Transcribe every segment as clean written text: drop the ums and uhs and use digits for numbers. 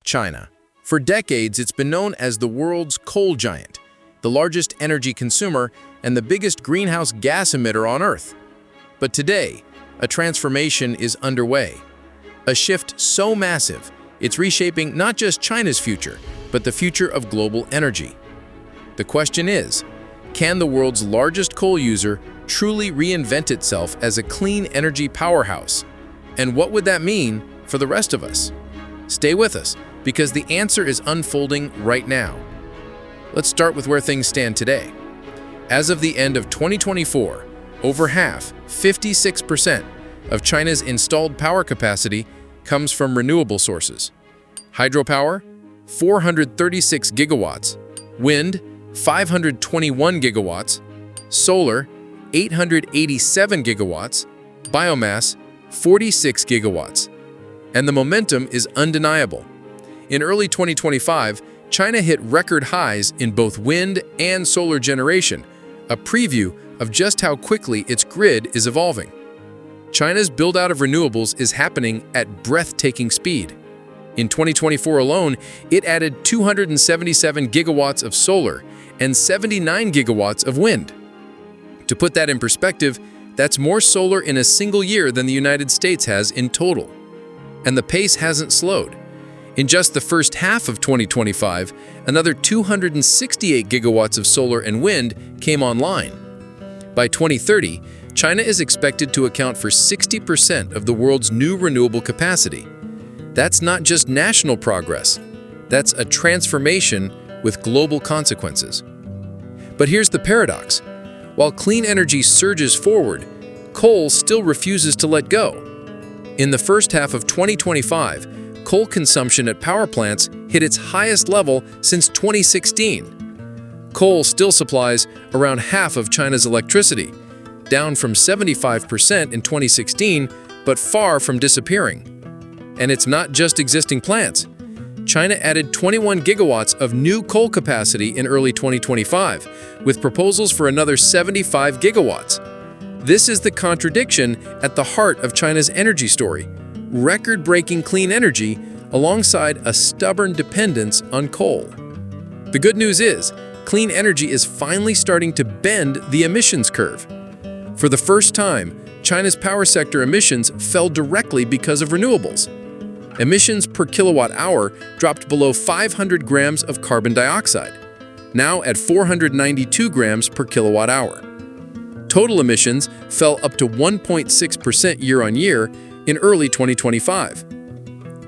China. For decades, it's been known as the world's coal giant, the largest energy consumer and the biggest greenhouse gas emitter on Earth. But today, a transformation is underway. A shift so massive, it's reshaping not just China's future, but the future of global energy. The question is, can the world's largest coal user truly reinvent itself as a clean energy powerhouse? And what would that mean for the rest of us? Stay with us, because the answer is unfolding right now. Let's start with where things stand today. As of the end of 2024, over half, 56%, of China's installed power capacity comes from renewable sources. Hydropower, 436 gigawatts, wind, 521 gigawatts, solar, 887 gigawatts, biomass, 46 gigawatts. And the momentum is undeniable. In early 2025, China hit record highs in both wind and solar generation, a preview of just how quickly its grid is evolving. China's build-out of renewables is happening at breathtaking speed. In 2024 alone, it added 277 gigawatts of solar and 79 gigawatts of wind. To put that in perspective, that's more solar in a single year than the United States has in total. And the pace hasn't slowed. In just the first half of 2025, another 268 gigawatts of solar and wind came online. By 2030, China is expected to account for 60% of the world's new renewable capacity. That's not just national progress, that's a transformation with global consequences. But here's the paradox. While clean energy surges forward, coal still refuses to let go. In the first half of 2025, coal consumption at power plants hit its highest level since 2016. Coal still supplies around half of China's electricity, down from 75% in 2016, but far from disappearing. And it's not just existing plants. China added 21 gigawatts of new coal capacity in early 2025, with proposals for another 75 gigawatts. This is the contradiction at the heart of China's energy story: record-breaking clean energy alongside a stubborn dependence on coal. The good news is, clean energy is finally starting to bend the emissions curve. For the first time, China's power sector emissions fell directly because of renewables. Emissions per kilowatt hour dropped below 500 grams of carbon dioxide, now at 492 grams per kilowatt hour. Total emissions fell up to 1.6% year-on-year in early 2025.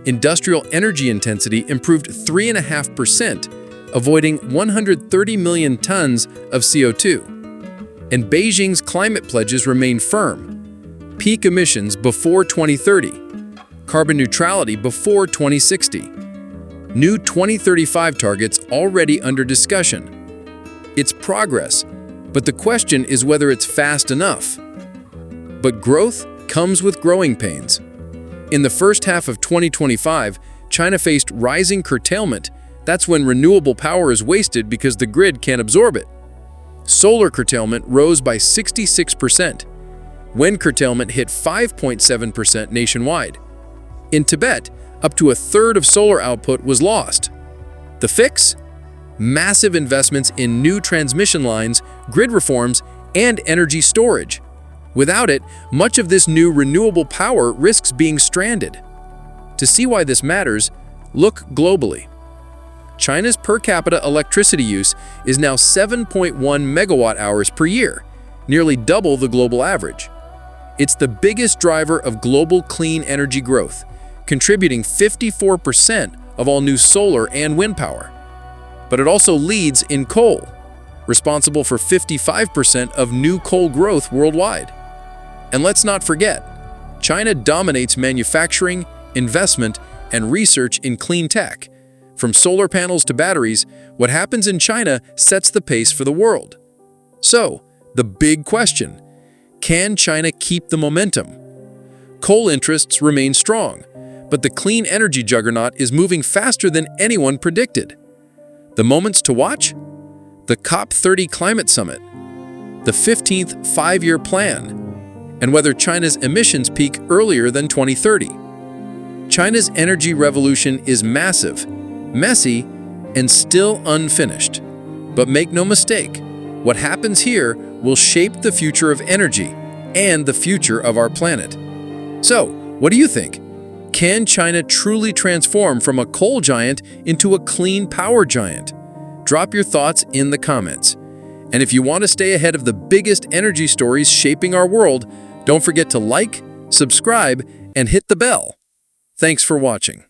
Industrial energy intensity improved 3.5%, avoiding 130 million tons of CO2. And Beijing's climate pledges remain firm: peak emissions before 2030, carbon neutrality before 2060. New 2035 targets already under discussion. It's progress, but the question is whether it's fast enough. But growth comes with growing pains. In the first half of 2025, China faced rising curtailment. That's when renewable power is wasted because the grid can't absorb it. Solar curtailment rose by 66%. Wind curtailment hit 5.7% nationwide. In Tibet, up to a third of solar output was lost. The fix? Massive investments in new transmission lines, grid reforms, and energy storage. Without it, much of this new renewable power risks being stranded. To see why this matters, look globally. China's per capita electricity use is now 7.1 megawatt hours per year, nearly double the global average. It's the biggest driver of global clean energy growth, contributing 54% of all new solar and wind power. But it also leads in coal, responsible for 55% of new coal growth worldwide. And let's not forget, China dominates manufacturing, investment, and research in clean tech. From solar panels to batteries, what happens in China sets the pace for the world. So, the big question: can China keep the momentum? Coal interests remain strong, but the clean energy juggernaut is moving faster than anyone predicted. The moments to watch? The COP30 Climate Summit, the 15th Five-Year Plan, and whether China's emissions peak earlier than 2030. China's energy revolution is massive, messy, and still unfinished. But make no mistake, what happens here will shape the future of energy and the future of our planet. So, what do you think? Can China truly transform from a coal giant into a clean power giant? Drop your thoughts in the comments. And if you want to stay ahead of the biggest energy stories shaping our world, don't forget to like, subscribe, and hit the bell. Thanks for watching.